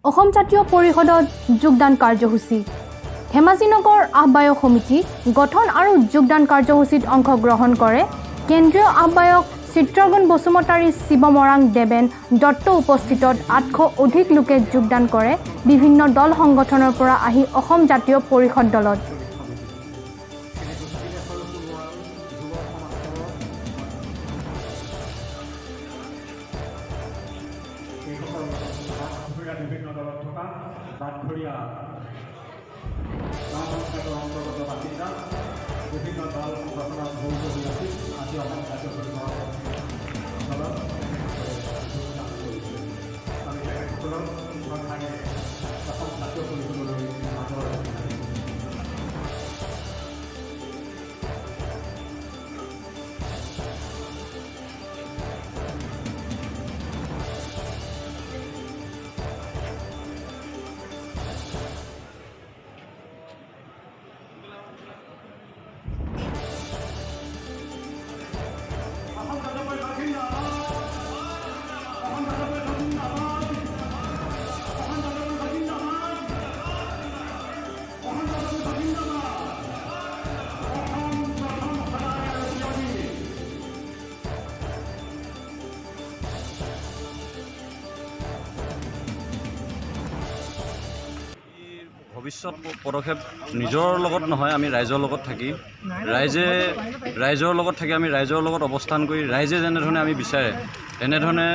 অসম জাতীয় পৰিষদত যোগদান কাৰ্যসূচী ধেমাজি নগৰ আহ্বায়ক সমিতি গঠন আৰু যোগদান কাৰ্যসূচীত অংশগ্ৰহণ কৰে কেন্দ্ৰীয় আহ্বায়ক চিত্ৰগুণ বসুমতাৰী শিৱমৰাং দেবেন দত্ত উপস্থিতত 800 অধিক লোকে যোগদান কৰে বিভিন্ন দল সংগঠনৰ পৰা আহি অসম জাতীয় পৰিষদ দলত বিভিন্ন দলত থকা বাটঘৰীয়া গাঁও পঞ্চায়তৰ অন্তৰ্গত বাসিন্দা বিভিন্ন দল সংগঠনত জড়িত হৈ আছিল আজি অসম জাতীয় পৰিষদৰ দলত যোগদান কৰিছে আমি তেখেতসকলক শ্ৰদ্ধাৰে অসম জাতীয় পৰিষদলৈ আদৰ ভৱিষ্যত পদক্ষেপ নিজৰ লগত নহয় আমি ৰাইজৰ লগত থাকি ৰাইজৰ লগত থাকি আমি ৰাইজৰ লগত অৱস্থান কৰি ৰাইজে যেনেধৰণে আমি বিচাৰে তেনেধৰণে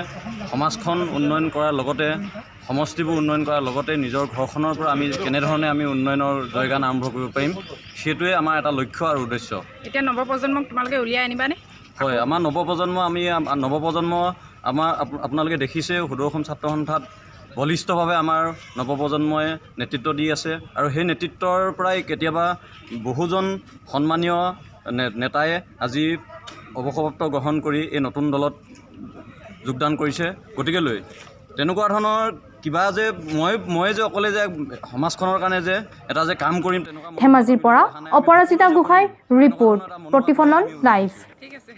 সমাজখন উন্নয়ন কৰাৰ লগতে সমষ্টিবোৰ উন্নয়ন কৰাৰ লগতে নিজৰ ঘৰখনৰ পৰা আমি কেনেধৰণে আমি উন্নয়নৰ জয়গান আৰম্ভ কৰিব পাৰিম সেইটোৱে আমাৰ এটা লক্ষ্য আৰু উদ্দেশ্য। এতিয়া নৱপ্ৰজন্মক তোমালোকে উলিয়াই আনিবানে? হয়, আমাৰ নৱপ্ৰজন্ম আমাৰ আপোনালোকে দেখিছে সদৌ অসম ছাত্ৰ সন্থাত বলিষ্ঠভাৱে আমাৰ নৱপ্ৰজন্মই নেতৃত্ব দি আছে আৰু সেই নেতৃত্বৰ পৰাই কেতিয়াবা বহুজন সন্মানীয় নেতাই আজি অৱসৰপ্ৰাপ্ত গ্ৰহণ কৰি এই নতুন দলত যোগদান কৰিছে। গতিকেলৈ তেনেকুৱা ধৰণৰ কিবা যে মই যে অকলে যে সমাজখনৰ কাৰণে যে এটা যে কাম কৰিম তেনেকুৱা ধেমাজিৰ পৰা অপৰাজিতা গোহাঁই ৰিপৰ্ট প্ৰতিফলন লাইভ।